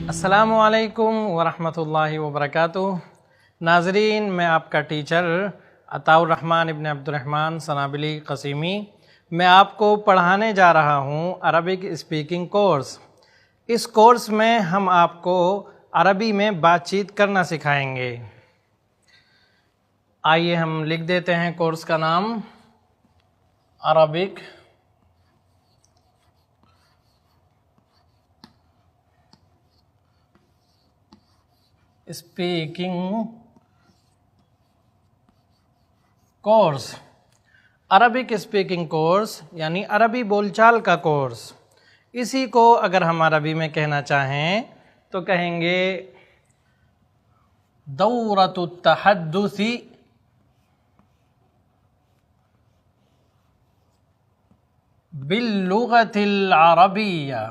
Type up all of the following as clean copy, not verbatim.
السلام علیکم ورحمۃ اللہ وبرکاتہ۔ ناظرین، میں آپ کا ٹیچر عطاء الرحمن ابن عبد الرحمن سنابلی قسیمی، میں آپ کو پڑھانے جا رہا ہوں عربک اسپیکنگ کورس۔ اس کورس میں ہم آپ کو عربی میں بات چیت کرنا سکھائیں گے۔ آئیے ہم لکھ دیتے ہیں کورس کا نام Arabic speaking course. Arabic speaking course یعنی عربی بول چال کا کورس۔ اسی کو اگر ہم عربی میں کہنا چاہیں تو کہیں گے دورۃ التحدث باللغۃ العربیہ۔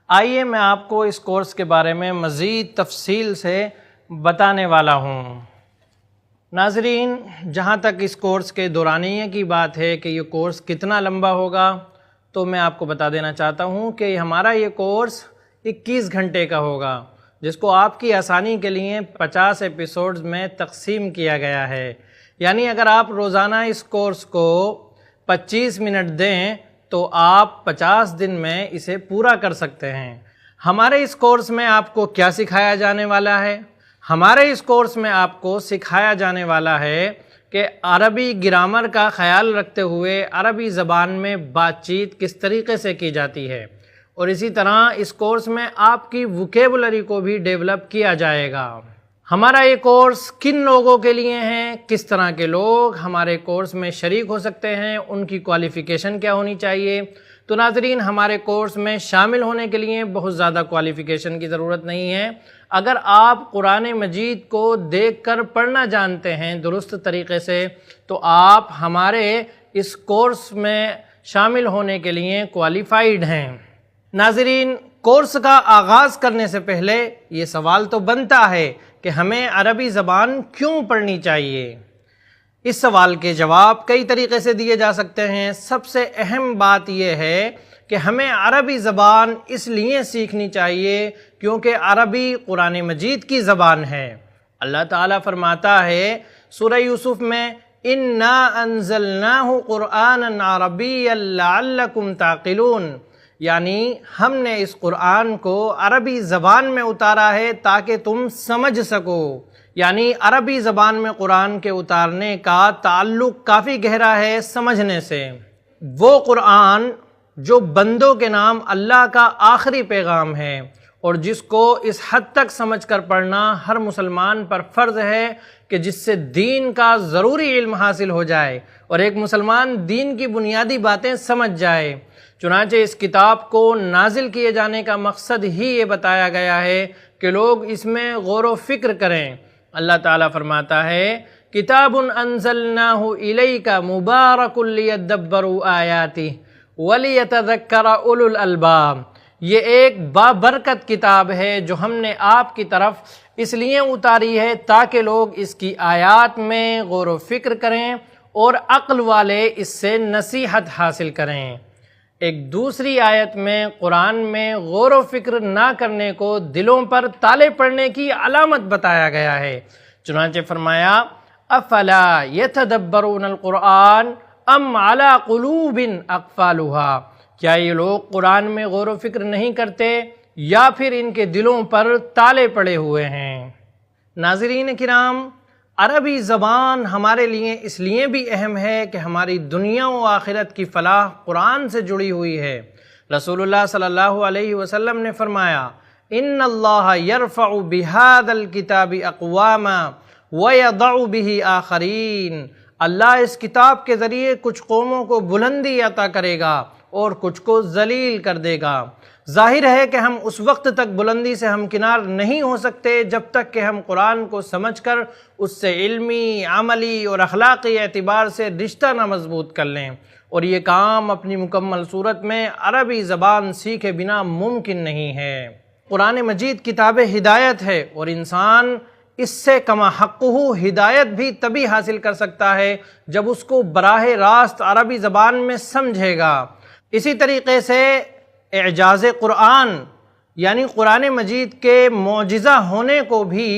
آئیے میں آپ کو اس کورس کے بارے میں مزید تفصیل سے بتانے والا ہوں۔ ناظرین، جہاں تک اس کورس کے دورانیے کی بات ہے کہ یہ کورس کتنا لمبا ہوگا، تو میں آپ کو بتا دینا چاہتا ہوں کہ ہمارا یہ کورس 21 گھنٹے کا ہوگا، جس کو آپ کی آسانی کے لیے 50 ایپیسوڈز میں تقسیم کیا گیا ہے۔ یعنی اگر آپ روزانہ اس کورس کو 25 منٹ دیں تو آپ 50 دن میں اسے پورا کر سکتے ہیں۔ ہمارے اس کورس میں آپ کو کیا سکھایا جانے والا ہے؟ ہمارے اس کورس میں آپ کو سکھایا جانے والا ہے کہ عربی گرامر کا خیال رکھتے ہوئے عربی زبان میں بات چیت کس طریقے سے کی جاتی ہے، اور اسی طرح اس کورس میں آپ کی ووکیبولری کو بھی ڈیولپ کیا جائے گا۔ ہمارا یہ کورس کن لوگوں کے لیے ہیں، کس طرح کے لوگ ہمارے کورس میں شریک ہو سکتے ہیں، ان کی کوالیفیکیشن کیا ہونی چاہیے؟ تو ناظرین، ہمارے کورس میں شامل ہونے کے لیے بہت زیادہ کوالیفیکیشن کی ضرورت نہیں ہے۔ اگر آپ قرآن مجید کو دیکھ کر پڑھنا جانتے ہیں درست طریقے سے تو آپ ہمارے اس کورس میں شامل ہونے کے لیے کوالیفائیڈ ہیں۔ ناظرین، کورس کا آغاز کرنے سے پہلے یہ سوال تو بنتا ہے کہ ہمیں عربی زبان کیوں پڑھنی چاہیے؟ اس سوال کے جواب کئی طریقے سے دیے جا سکتے ہیں۔ سب سے اہم بات یہ ہے کہ ہمیں عربی زبان اس لیے سیکھنی چاہیے کیونکہ عربی قرآن مجید کی زبان ہے۔ اللہ تعالیٰ فرماتا ہے سورہ یوسف میں اِنَّا أَنزَلْنَاهُ قُرْآنًا عَرَبِيًّا لَعَلَّكُمْ تَعْقِلُونَ، یعنی ہم نے اس قرآن کو عربی زبان میں اتارا ہے تاکہ تم سمجھ سکو۔ یعنی عربی زبان میں قرآن کے اتارنے کا تعلق کافی گہرا ہے سمجھنے سے۔ وہ قرآن جو بندوں کے نام اللہ کا آخری پیغام ہے اور جس کو اس حد تک سمجھ کر پڑھنا ہر مسلمان پر فرض ہے کہ جس سے دین کا ضروری علم حاصل ہو جائے اور ایک مسلمان دین کی بنیادی باتیں سمجھ جائے۔ چنانچہ اس کتاب کو نازل کیے جانے کا مقصد ہی یہ بتایا گیا ہے کہ لوگ اس میں غور و فکر کریں۔ اللہ تعالیٰ فرماتا ہے کتاب انزلناہ الیک مبارک لیدبروا آیاتہ ولیتذکر اولو الالباب، یہ ایک بابرکت کتاب ہے جو ہم نے آپ کی طرف اس لیے اتاری ہے تاکہ لوگ اس کی آیات میں غور و فکر کریں اور عقل والے اس سے نصیحت حاصل کریں۔ ایک دوسری آیت میں قرآن میں غور و فکر نہ کرنے کو دلوں پر تالے پڑنے کی علامت بتایا گیا ہے۔ چنانچہ فرمایا افلا یتدبرون القرآن ام علی قلوب اقفالها، کیا یہ لوگ قرآن میں غور و فکر نہیں کرتے یا پھر ان کے دلوں پر تالے پڑے ہوئے ہیں؟ ناظرین کرام، عربی زبان ہمارے لیے اس لیے بھی اہم ہے کہ ہماری دنیا و آخرت کی فلاح قرآن سے جڑی ہوئی ہے۔ رسول اللہ صلی اللہ علیہ وسلم نے فرمایا ان اللہ یرفع بہذا الکتاب اقواما ویضع بہ آخرین، اللہ اس کتاب کے ذریعے کچھ قوموں کو بلندی عطا کرے گا اور کچھ کو ذلیل کر دے گا۔ ظاہر ہے کہ ہم اس وقت تک بلندی سے ہمکنار نہیں ہو سکتے جب تک کہ ہم قرآن کو سمجھ کر اس سے علمی، عملی اور اخلاقی اعتبار سے رشتہ نہ مضبوط کر لیں، اور یہ کام اپنی مکمل صورت میں عربی زبان سیکھے بنا ممکن نہیں ہے۔ قرآن مجید کتاب ہدایت ہے اور انسان اس سے کما حقہ ہدایت بھی تبھی حاصل کر سکتا ہے جب اس کو براہ راست عربی زبان میں سمجھے گا۔ اسی طریقے سے اعجاز قرآن یعنی قرآن مجید کے معجزہ ہونے کو بھی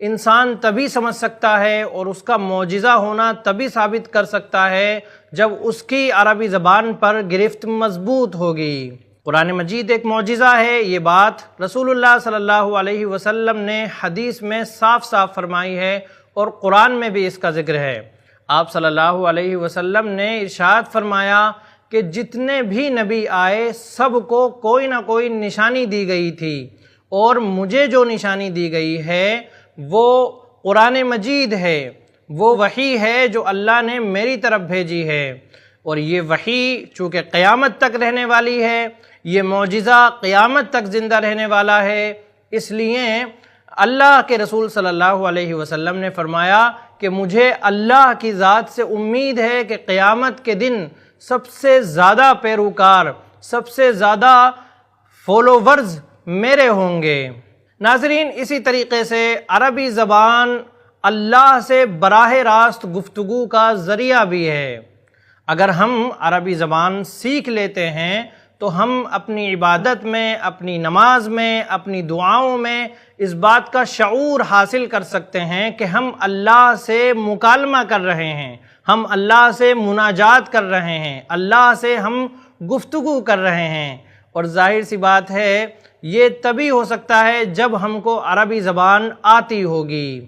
انسان تبھی سمجھ سکتا ہے اور اس کا معجزہ ہونا تبھی ثابت کر سکتا ہے جب اس کی عربی زبان پر گرفت مضبوط ہوگی۔ قرآن مجید ایک معجزہ ہے، یہ بات رسول اللہ صلی اللہ علیہ وسلم نے حدیث میں صاف صاف فرمائی ہے اور قرآن میں بھی اس کا ذکر ہے۔ آپ صلی اللہ علیہ وسلم نے ارشاد فرمایا کہ جتنے بھی نبی آئے سب کو کوئی نہ کوئی نشانی دی گئی تھی، اور مجھے جو نشانی دی گئی ہے وہ قرآن مجید ہے، وہ وحی ہے جو اللہ نے میری طرف بھیجی ہے، اور یہ وحی چونکہ قیامت تک رہنے والی ہے، یہ معجزہ قیامت تک زندہ رہنے والا ہے، اس لیے اللہ کے رسول صلی اللہ علیہ وسلم نے فرمایا کہ مجھے اللہ کی ذات سے امید ہے کہ قیامت کے دن سب سے زیادہ پیروکار، سب سے زیادہ فالوورز میرے ہوں گے۔ ناظرین، اسی طریقے سے عربی زبان اللہ سے براہ راست گفتگو کا ذریعہ بھی ہے۔ اگر ہم عربی زبان سیکھ لیتے ہیں تو ہم اپنی عبادت میں، اپنی نماز میں، اپنی دعاؤں میں اس بات کا شعور حاصل کر سکتے ہیں کہ ہم اللہ سے مکالمہ کر رہے ہیں، ہم اللہ سے مناجات کر رہے ہیں، اللہ سے ہم گفتگو کر رہے ہیں، اور ظاہر سی بات ہے یہ تبھی ہو سکتا ہے جب ہم کو عربی زبان آتی ہوگی،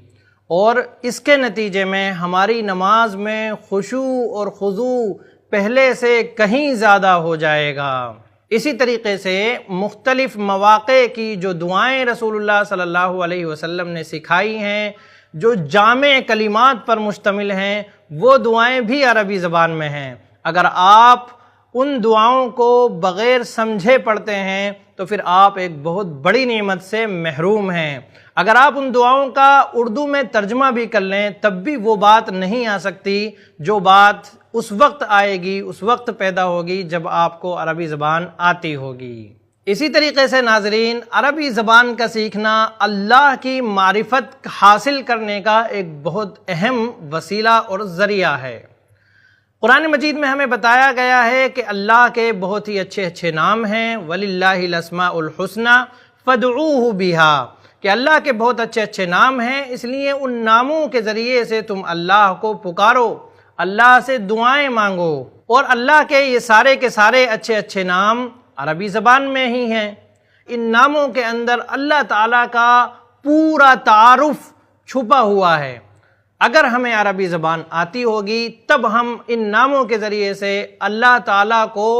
اور اس کے نتیجے میں ہماری نماز میں خشوع اور خضوع پہلے سے کہیں زیادہ ہو جائے گا۔ اسی طریقے سے مختلف مواقع کی جو دعائیں رسول اللہ صلی اللہ علیہ وسلم نے سکھائی ہیں، جو جامع کلمات پر مشتمل ہیں، وہ دعائیں بھی عربی زبان میں ہیں۔ اگر آپ ان دعاؤں کو بغیر سمجھے پڑھتے ہیں تو پھر آپ ایک بہت بڑی نعمت سے محروم ہیں۔ اگر آپ ان دعاؤں کا اردو میں ترجمہ بھی کر لیں تب بھی وہ بات نہیں آ سکتی جو بات اس وقت آئے گی، اس وقت پیدا ہوگی جب آپ کو عربی زبان آتی ہوگی۔ اسی طریقے سے ناظرین، عربی زبان کا سیکھنا اللہ کی معرفت حاصل کرنے کا ایک بہت اہم وسیلہ اور ذریعہ ہے۔ قرآن مجید میں ہمیں بتایا گیا ہے کہ اللہ کے بہت ہی اچھے اچھے نام ہیں، وَلِلَّهِ الْأَسْمَاءُ الْحُسْنَى فَادْعُوهُ بِهَا، کہ اللہ کے بہت اچھے اچھے نام ہیں، اس لیے ان ناموں کے ذریعے سے تم اللہ کو پکارو، اللہ سے دعائیں مانگو۔ اور اللہ کے یہ سارے کے سارے اچھے اچھے نام عربی زبان میں ہی ہیں۔ ان ناموں کے اندر اللہ تعالیٰ کا پورا تعارف چھپا ہوا ہے۔ اگر ہمیں عربی زبان آتی ہوگی تب ہم ان ناموں کے ذریعے سے اللہ تعالیٰ کو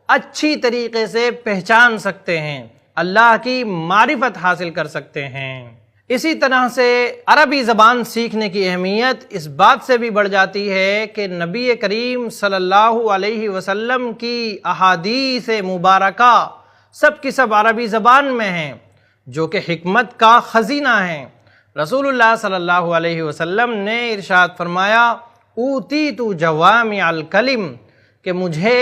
اچھی طریقے سے پہچان سکتے ہیں، اللہ کی معرفت حاصل کر سکتے ہیں۔ اسی طرح سے عربی زبان سیکھنے کی اہمیت اس بات سے بھی بڑھ جاتی ہے کہ نبی کریم صلی اللہ علیہ وسلم کی احادیث مبارکہ سب کی سب عربی زبان میں ہیں، جو کہ حکمت کا خزینہ ہیں۔ رسول اللہ صلی اللہ علیہ وسلم نے ارشاد فرمایا، اوتیت جوامع الکلم، کہ مجھے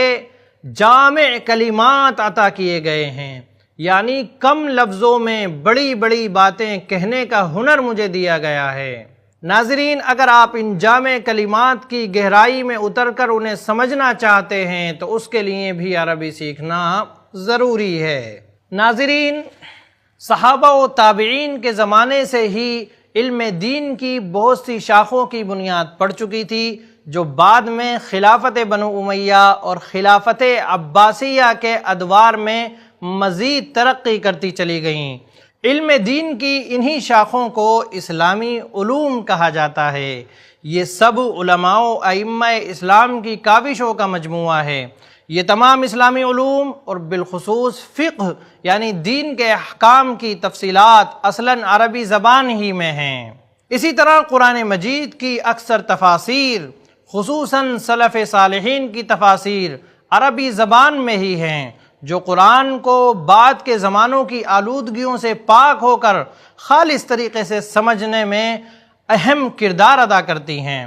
جامع کلمات عطا کیے گئے ہیں، یعنی کم لفظوں میں بڑی بڑی باتیں کہنے کا ہنر مجھے دیا گیا ہے۔ ناظرین، اگر آپ ان جامع کلمات کی گہرائی میں اتر کر انہیں سمجھنا چاہتے ہیں تو اس کے لیے بھی عربی سیکھنا ضروری ہے۔ ناظرین، صحابہ و تابعین کے زمانے سے ہی علم دین کی بہت سی شاخوں کی بنیاد پڑ چکی تھی، جو بعد میں خلافت بنو امیہ اور خلافت عباسیہ کے ادوار میں مزید ترقی کرتی چلی گئیں۔ علم دین کی انہی شاخوں کو اسلامی علوم کہا جاتا ہے۔ یہ سب علماء و ائمہ اسلام کی کاوشوں کا مجموعہ ہے۔ یہ تمام اسلامی علوم اور بالخصوص فقہ یعنی دین کے احکام کی تفصیلات اصلاً عربی زبان ہی میں ہیں۔ اسی طرح قرآن مجید کی اکثر تفاسیر، خصوصاً سلف صالحین کی تفاسیر عربی زبان میں ہی ہیں، جو قرآن کو بعد کے زمانوں کی آلودگیوں سے پاک ہو کر خالص طریقے سے سمجھنے میں اہم کردار ادا کرتی ہیں۔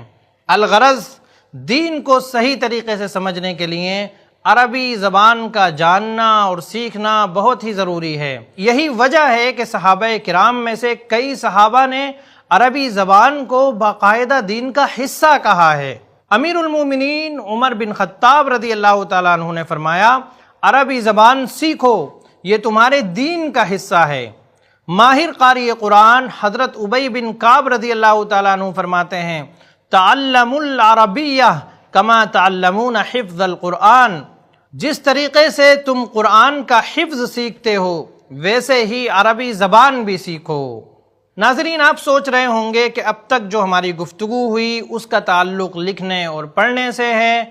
الغرض، دین کو صحیح طریقے سے سمجھنے کے لیے عربی زبان کا جاننا اور سیکھنا بہت ہی ضروری ہے۔ یہی وجہ ہے کہ صحابہ کرام میں سے کئی صحابہ نے عربی زبان کو باقاعدہ دین کا حصہ کہا ہے۔ امیر المومنین عمر بن خطاب رضی اللہ تعالیٰ عنہ نے فرمایا، عربی زبان سیکھو، یہ تمہارے دین کا حصہ ہے۔ ماہر قاری قرآن حضرت ابی بن کعب رضی اللہ تعالیٰ عنہ فرماتے ہیں، تعلموا العربیہ کما تعلمون حفظ القرآن، جس طریقے سے تم قرآن کا حفظ سیکھتے ہو ویسے ہی عربی زبان بھی سیکھو۔ ناظرین، آپ سوچ رہے ہوں گے کہ اب تک جو ہماری گفتگو ہوئی اس کا تعلق لکھنے اور پڑھنے سے ہے،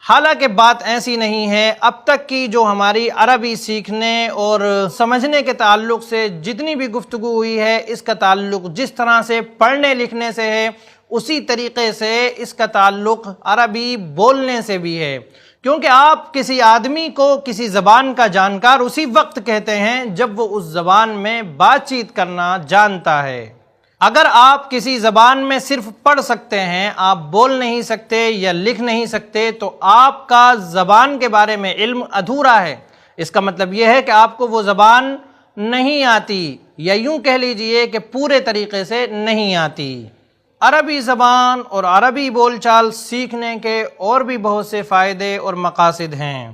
حالانکہ بات ایسی نہیں ہے۔ اب تک کی جو ہماری عربی سیکھنے اور سمجھنے کے تعلق سے جتنی بھی گفتگو ہوئی ہے، اس کا تعلق جس طرح سے پڑھنے لکھنے سے ہے اسی طریقے سے اس کا تعلق عربی بولنے سے بھی ہے، کیونکہ آپ کسی آدمی کو کسی زبان کا جانکار اسی وقت کہتے ہیں جب وہ اس زبان میں بات چیت کرنا جانتا ہے۔ اگر آپ کسی زبان میں صرف پڑھ سکتے ہیں، آپ بول نہیں سکتے یا لکھ نہیں سکتے، تو آپ کا زبان کے بارے میں علم ادھورا ہے۔ اس کا مطلب یہ ہے کہ آپ کو وہ زبان نہیں آتی، یا یوں کہہ لیجئے کہ پورے طریقے سے نہیں آتی۔ عربی زبان اور عربی بول چال سیکھنے کے اور بھی بہت سے فائدے اور مقاصد ہیں،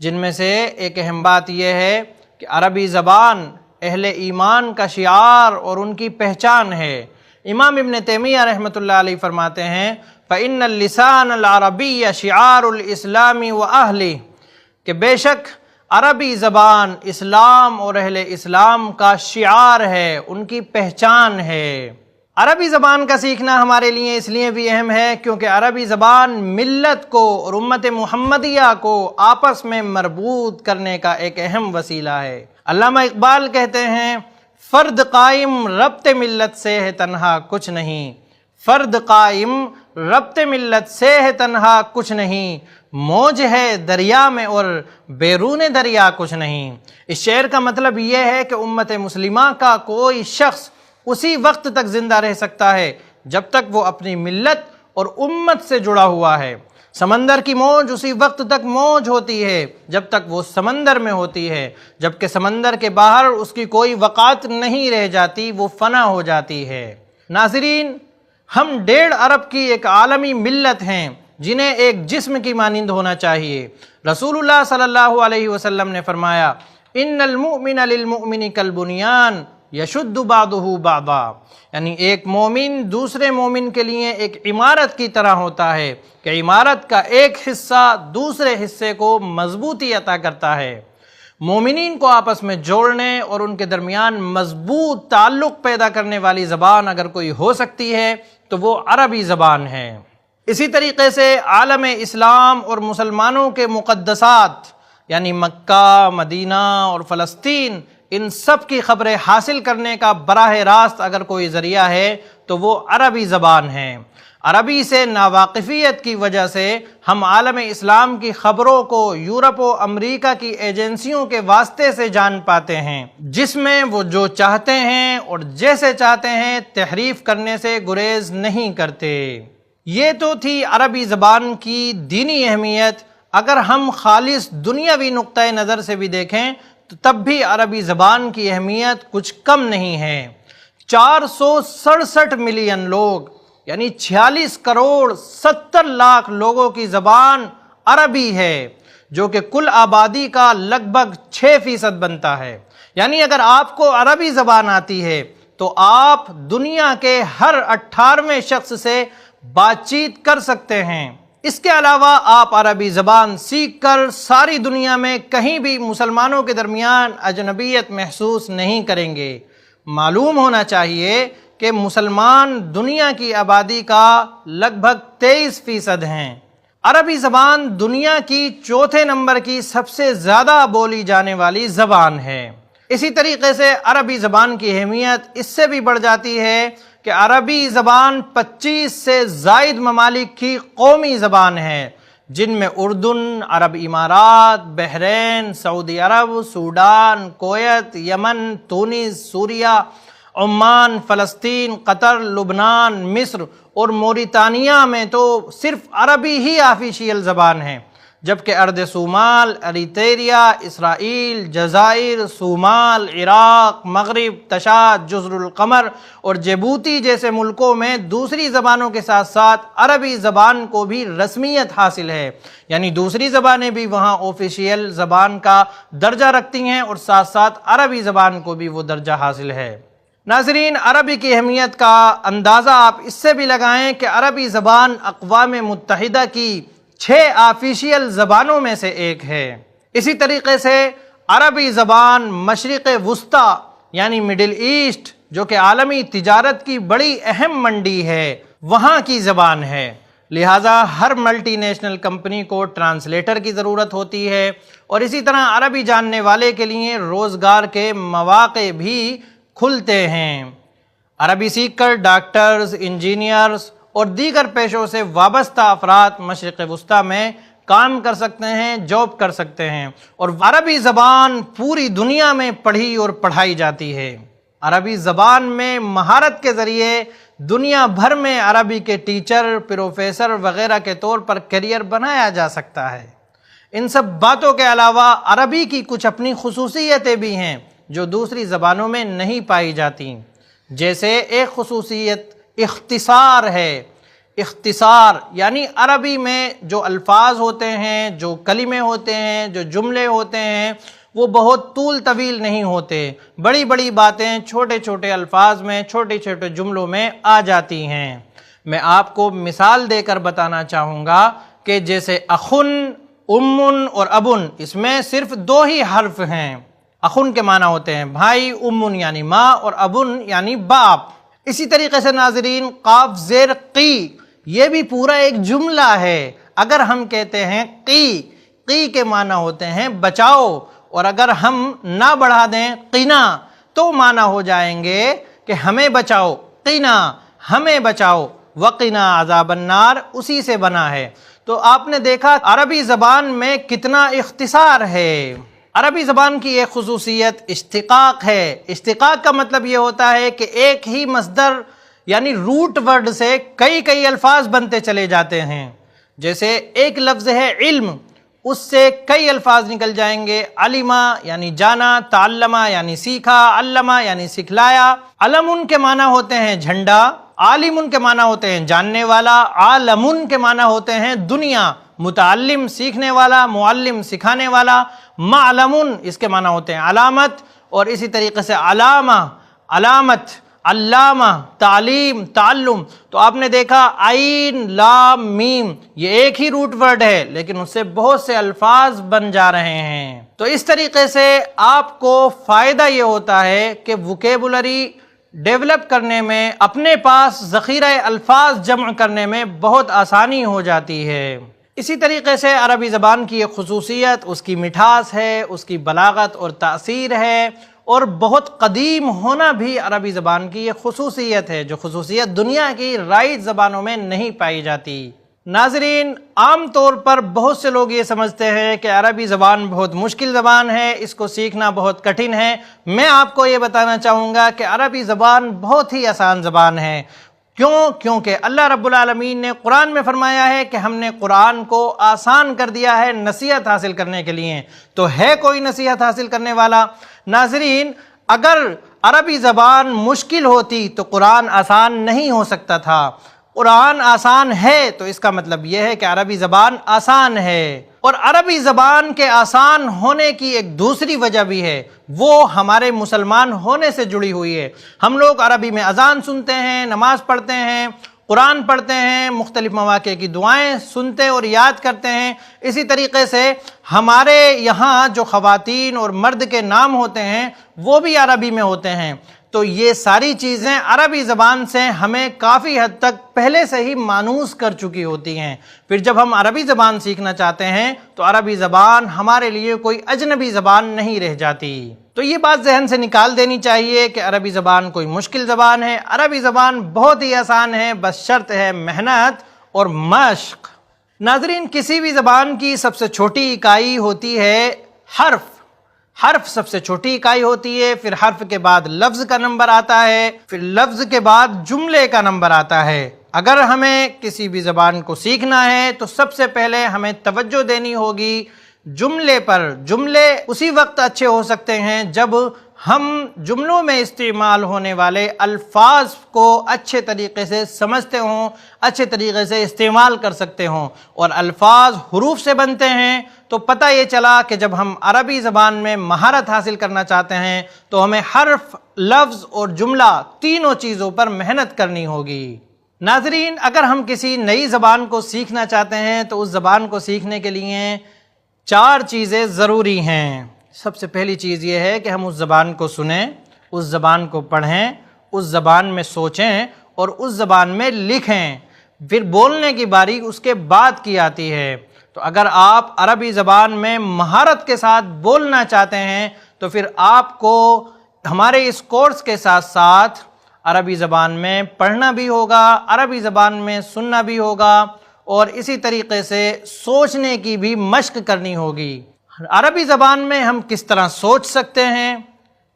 جن میں سے ایک اہم بات یہ ہے کہ عربی زبان اہل ایمان کا شعار اور ان کی پہچان ہے۔ امام ابن تیمیہ رحمۃ اللہ علیہ فرماتے ہیں، فَإِنَّ اللِّسَانَ الْعَرَبِيَّ شِعَارُ الْإِسْلَامِ وَأَهْلِهِ، کہ بے شک عربی زبان اسلام اور اہل اسلام کا شعار ہے، ان کی پہچان ہے۔ عربی زبان کا سیکھنا ہمارے لیے اس لیے بھی اہم ہے کیونکہ عربی زبان ملت کو اور امت محمدیہ کو آپس میں مربوط کرنے کا ایک اہم وسیلہ ہے۔ علامہ اقبال کہتے ہیں، فرد قائم ربط ملت سے ہے تنہا کچھ نہیں، فرد قائم ربط ملت سے ہے تنہا کچھ نہیں، موج ہے دریا میں اور بیرون دریا کچھ نہیں۔ اس شعر کا مطلب یہ ہے کہ امت مسلمہ کا کوئی شخص اسی وقت تک زندہ رہ سکتا ہے جب تک وہ اپنی ملت اور امت سے جڑا ہوا ہے۔ سمندر کی موج اسی وقت تک موج ہوتی ہے جب تک وہ سمندر میں ہوتی ہے، جبکہ سمندر کے باہر اس کی کوئی وقعت نہیں رہ جاتی، وہ فنا ہو جاتی ہے۔ ناظرین، ہم 1.5 ارب کی ایک عالمی ملت ہیں جنہیں ایک جسم کی مانند ہونا چاہیے۔ رسول اللہ صلی اللہ علیہ وسلم نے فرمایا، ان المؤمن للمؤمن کالبنیان یشد بعضہ بعضا، یعنی ایک مومن دوسرے مومن کے لیے ایک عمارت کی طرح ہوتا ہے کہ عمارت کا ایک حصہ دوسرے حصے کو مضبوطی عطا کرتا ہے۔ مومنین کو آپس میں جوڑنے اور ان کے درمیان مضبوط تعلق پیدا کرنے والی زبان اگر کوئی ہو سکتی ہے تو وہ عربی زبان ہے۔ اسی طریقے سے عالم اسلام اور مسلمانوں کے مقدسات یعنی مکہ، مدینہ اور فلسطین، ان سب کی خبریں حاصل کرنے کا براہ راست اگر کوئی ذریعہ ہے تو وہ عربی زبان ہے۔ عربی سے ناواقفیت کی وجہ سے ہم عالم اسلام کی خبروں کو یورپ و امریکہ کی ایجنسیوں کے واسطے سے جان پاتے ہیں، جس میں وہ جو چاہتے ہیں اور جیسے چاہتے ہیں تحریف کرنے سے گریز نہیں کرتے۔ یہ تو تھی عربی زبان کی دینی اہمیت۔ اگر ہم خالص دنیاوی نقطۂ نظر سے بھی دیکھیں تو تب بھی عربی زبان کی اہمیت کچھ کم نہیں ہے۔ 467 ملین لوگ یعنی 46 کروڑ 70 لاکھ لوگوں کی زبان عربی ہے، جو کہ کل آبادی کا لگ بھگ 6% بنتا ہے۔ یعنی اگر آپ کو عربی زبان آتی ہے تو آپ دنیا کے ہر 18ویں شخص سے بات چیت کر سکتے ہیں۔ اس کے علاوہ آپ عربی زبان سیکھ کر ساری دنیا میں کہیں بھی مسلمانوں کے درمیان اجنبیت محسوس نہیں کریں گے۔ معلوم ہونا چاہیے کہ مسلمان دنیا کی آبادی کا لگ بھگ 23% ہیں۔ عربی زبان دنیا کی 4تھے نمبر کی سب سے زیادہ بولی جانے والی زبان ہے۔ اسی طریقے سے عربی زبان کی اہمیت اس سے بھی بڑھ جاتی ہے کہ عربی زبان 25 سے زائد ممالک کی قومی زبان ہے، جن میں اردن، عرب امارات، بحرین، سعودی عرب، سوڈان، کویت، یمن، تونس، سوریہ، عمان، فلسطین، قطر، لبنان، مصر اور موریتانیہ میں تو صرف عربی ہی آفیشیل زبان ہے، جبکہ ارض صومال، اریتریا، اسرائیل، جزائر، صومال، عراق، مغرب، تشاد، جزر القمر اور جبوتی جیسے ملکوں میں دوسری زبانوں کے ساتھ ساتھ عربی زبان کو بھی رسمیت حاصل ہے، یعنی دوسری زبانیں بھی وہاں آفیشیل زبان کا درجہ رکھتی ہیں اور ساتھ ساتھ عربی زبان کو بھی وہ درجہ حاصل ہے۔ ناظرین، عربی کی اہمیت کا اندازہ آپ اس سے بھی لگائیں کہ عربی زبان اقوام متحدہ کی 6 آفیشیل زبانوں میں سے ایک ہے۔ اسی طریقے سے عربی زبان مشرق وسطیٰ یعنی مڈل ایسٹ، جو کہ عالمی تجارت کی بڑی اہم منڈی ہے، وہاں کی زبان ہے، لہٰذا ہر ملٹی نیشنل کمپنی کو ٹرانسلیٹر کی ضرورت ہوتی ہے، اور اسی طرح عربی جاننے والے کے لیے روزگار کے مواقع بھی کھلتے ہیں۔ عربی سیکھ کر ڈاکٹرز، انجینئرز اور دیگر پیشوں سے وابستہ افراد مشرق وسطیٰ میں کام کر سکتے ہیں، جاب کر سکتے ہیں، اور عربی زبان پوری دنیا میں پڑھی اور پڑھائی جاتی ہے۔ عربی زبان میں مہارت کے ذریعے دنیا بھر میں عربی کے ٹیچر، پروفیسر وغیرہ کے طور پر کیریئر بنایا جا سکتا ہے۔ ان سب باتوں کے علاوہ عربی کی کچھ اپنی خصوصیتیں بھی ہیں جو دوسری زبانوں میں نہیں پائی جاتی، جیسے ایک خصوصیت اختصار ہے۔ اختصار یعنی عربی میں جو الفاظ ہوتے ہیں، جو کلمے ہوتے ہیں، جو جملے ہوتے ہیں، وہ بہت طول طویل نہیں ہوتے، بڑی بڑی باتیں چھوٹے چھوٹے الفاظ میں، چھوٹے چھوٹے جملوں میں آ جاتی ہیں۔ میں آپ کو مثال دے کر بتانا چاہوں گا کہ جیسے اخن، امن اور ابن، اس میں صرف 2 ہی حرف ہیں۔ اخن کے معنی ہوتے ہیں بھائی، امن یعنی ماں، اور ابن یعنی باپ۔ اسی طریقے سے ناظرین، قاف زیر قی، یہ بھی پورا ایک جملہ ہے۔ اگر ہم کہتے ہیں قی کے معنی ہوتے ہیں بچاؤ، اور اگر ہم نہ بڑھا دیں قنا، تو معنی ہو جائیں گے کہ ہمیں بچاؤ، قنا ہمیں بچاؤ، وقنا عذاب النار اسی سے بنا ہے۔ تو آپ نے دیکھا عربی زبان میں کتنا اختصار ہے۔ عربی زبان کی ایک خصوصیت اشتقاق ہے۔ اشتقاق کا مطلب یہ ہوتا ہے کہ ایک ہی مصدر یعنی روٹ ورڈ سے کئی الفاظ بنتے چلے جاتے ہیں۔ جیسے ایک لفظ ہے علم، اس سے کئی الفاظ نکل جائیں گے، علمہ یعنی جانا، تعلمہ یعنی سیکھا، علمہ یعنی سکھلایا۔ علم کے معنی ہوتے ہیں جھنڈا، عالم کے معنی ہوتے ہیں جاننے والا، عالم کے معنی ہوتے ہیں دنیا، متعلم سیکھنے والا، معلم سکھانے والا، معلم اس کے معنی ہوتے ہیں علامت، اور اسی طریقے سے علامہ علامت، علامہ تعلیم، تعلم۔ تو آپ نے دیکھا عین لام میم، یہ ایک ہی روٹ ورڈ ہے لیکن اس سے بہت سے الفاظ بن جا رہے ہیں۔ تو اس طریقے سے آپ کو فائدہ یہ ہوتا ہے کہ ووکیبولری ڈیولپ کرنے میں، اپنے پاس ذخیرہ الفاظ جمع کرنے میں بہت آسانی ہو جاتی ہے۔ اسی طریقے سے عربی زبان کی ایک خصوصیت اس کی مٹھاس ہے، اس کی بلاغت اور تاثیر ہے، اور بہت قدیم ہونا بھی عربی زبان کی ایک خصوصیت ہے، جو خصوصیت دنیا کی رائج زبانوں میں نہیں پائی جاتی۔ ناظرین، عام طور پر بہت سے لوگ یہ سمجھتے ہیں کہ عربی زبان بہت مشکل زبان ہے، اس کو سیکھنا بہت کٹھن ہے۔ میں آپ کو یہ بتانا چاہوں گا کہ عربی زبان بہت ہی آسان زبان ہے۔ کیونکہ اللہ رب العالمین نے قرآن میں فرمایا ہے کہ ہم نے قرآن کو آسان کر دیا ہے نصیحت حاصل کرنے کے لیے۔ تو ہے کوئی نصیحت حاصل کرنے والا؟ ناظرین، اگر عربی زبان مشکل ہوتی تو قرآن آسان نہیں ہو سکتا تھا۔ قرآن آسان ہے تو اس کا مطلب یہ ہے کہ عربی زبان آسان ہے، اور عربی زبان کے آسان ہونے کی ایک دوسری وجہ بھی ہے، وہ ہمارے مسلمان ہونے سے جڑی ہوئی ہے۔ ہم لوگ عربی میں اذان سنتے ہیں، نماز پڑھتے ہیں، قرآن پڑھتے ہیں، مختلف مواقع کی دعائیں سنتے اور یاد کرتے ہیں۔ اسی طریقے سے ہمارے یہاں جو خواتین اور مرد کے نام ہوتے ہیں وہ بھی عربی میں ہوتے ہیں۔ تو یہ ساری چیزیں عربی زبان سے ہمیں کافی حد تک پہلے سے ہی مانوس کر چکی ہوتی ہیں۔ پھر جب ہم عربی زبان سیکھنا چاہتے ہیں تو عربی زبان ہمارے لیے کوئی اجنبی زبان نہیں رہ جاتی۔ تو یہ بات ذہن سے نکال دینی چاہیے کہ عربی زبان کوئی مشکل زبان ہے۔ عربی زبان بہت ہی آسان ہے، بس شرط ہے محنت اور مشق۔ ناظرین، کسی بھی زبان کی سب سے چھوٹی اکائی ہوتی ہے حرف۔ حرف سب سے چھوٹی اکائی ہوتی ہے، پھر حرف کے بعد لفظ کا نمبر آتا ہے، پھر لفظ کے بعد جملے کا نمبر آتا ہے۔ اگر ہمیں کسی بھی زبان کو سیکھنا ہے تو سب سے پہلے ہمیں توجہ دینی ہوگی جملے پر۔ جملے اسی وقت اچھے ہو سکتے ہیں جب ہم جملوں میں استعمال ہونے والے الفاظ کو اچھے طریقے سے سمجھتے ہوں، اچھے طریقے سے استعمال کر سکتے ہوں۔ اور الفاظ حروف سے بنتے ہیں تو پتہ یہ چلا کہ جب ہم عربی زبان میں مہارت حاصل کرنا چاہتے ہیں تو ہمیں حرف، لفظ اور جملہ تینوں چیزوں پر محنت کرنی ہوگی۔ ناظرین، اگر ہم کسی نئی زبان کو سیکھنا چاہتے ہیں تو اس زبان کو سیکھنے کے لیے 4 چیزیں ضروری ہیں۔ سب سے پہلی چیز یہ ہے کہ ہم اس زبان کو سنیں، اس زبان کو پڑھیں، اس زبان میں سوچیں اور اس زبان میں لکھیں۔ پھر بولنے کی باری اس کے بعد کی آتی ہے۔ تو اگر آپ عربی زبان میں مہارت کے ساتھ بولنا چاہتے ہیں تو پھر آپ کو ہمارے اس کورس کے ساتھ ساتھ عربی زبان میں پڑھنا بھی ہوگا، عربی زبان میں سننا بھی ہوگا اور اسی طریقے سے سوچنے کی بھی مشق کرنی ہوگی۔ عربی زبان میں ہم کس طرح سوچ سکتے ہیں؟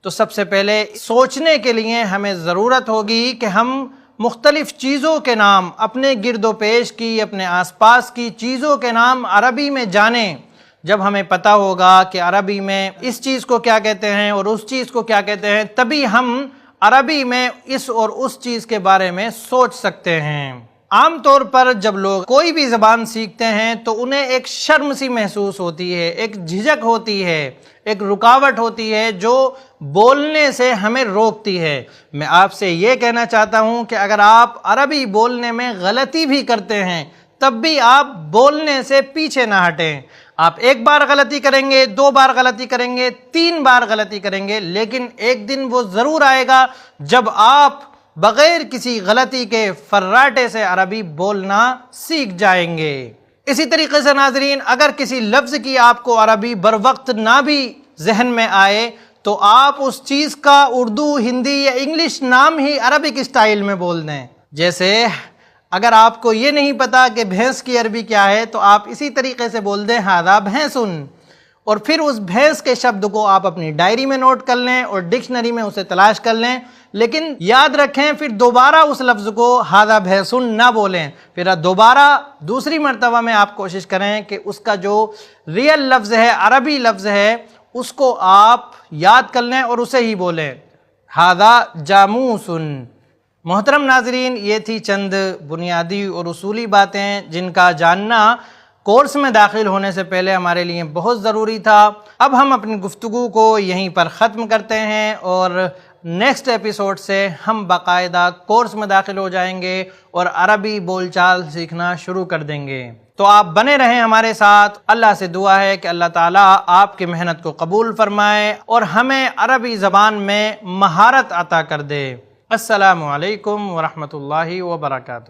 تو سب سے پہلے سوچنے کے لیے ہمیں ضرورت ہوگی کہ ہم مختلف چیزوں کے نام، اپنے گرد و پیش کی، اپنے آس پاس کی چیزوں کے نام عربی میں جانیں۔ جب ہمیں پتہ ہوگا کہ عربی میں اس چیز کو کیا کہتے ہیں اور اس چیز کو کیا کہتے ہیں، تبھی ہم عربی میں اس اور اس چیز کے بارے میں سوچ سکتے ہیں۔ عام طور پر جب لوگ کوئی بھی زبان سیکھتے ہیں تو انہیں ایک شرم سی محسوس ہوتی ہے، ایک جھجک ہوتی ہے، ایک رکاوٹ ہوتی ہے جو بولنے سے ہمیں روکتی ہے۔ میں آپ سے یہ کہنا چاہتا ہوں کہ اگر آپ عربی بولنے میں غلطی بھی کرتے ہیں تب بھی آپ بولنے سے پیچھے نہ ہٹیں۔ آپ 1 بار غلطی کریں گے، 2 بار غلطی کریں گے، 3 بار غلطی کریں گے، لیکن ایک دن وہ ضرور آئے گا جب آپ بغیر کسی غلطی کے فراٹے سے عربی بولنا سیکھ جائیں گے۔ اسی طریقے سے ناظرین، اگر کسی لفظ کی آپ کو عربی بروقت نہ بھی ذہن میں آئے تو آپ اس چیز کا اردو، ہندی یا انگلش نام ہی عربک اسٹائل میں بول دیں۔ جیسے اگر آپ کو یہ نہیں پتا کہ بھینس کی عربی کیا ہے تو آپ اسی طریقے سے بول دیں ھذا بھینسن، اور پھر اس بھینس کے شبد کو آپ اپنی ڈائری میں نوٹ کر لیں اور ڈکشنری میں اسے تلاش کر لیں، لیکن یاد رکھیں پھر دوبارہ اس لفظ کو ھذا بھینسن نہ بولیں۔ پھر دوبارہ دوسری مرتبہ میں آپ کوشش کریں کہ اس کا جو ریئل لفظ ہے، عربی لفظ ہے، اس کو آپ یاد کر لیں اور اسے ہی بولیں، ھذا جاموسن۔ محترم ناظرین، یہ تھی چند بنیادی اور اصولی باتیں جن کا جاننا کورس میں داخل ہونے سے پہلے ہمارے لیے بہت ضروری تھا۔ اب ہم اپنی گفتگو کو یہیں پر ختم کرتے ہیں اور نیکسٹ ایپیسوڈ سے ہم باقاعدہ کورس میں داخل ہو جائیں گے اور عربی بول چال سیکھنا شروع کر دیں گے۔ تو آپ بنے رہیں ہمارے ساتھ۔ اللہ سے دعا ہے کہ اللہ تعالیٰ آپ کی محنت کو قبول فرمائے اور ہمیں عربی زبان میں مہارت عطا کر دے۔ السلام علیکم ورحمۃ اللہ وبرکاتہ۔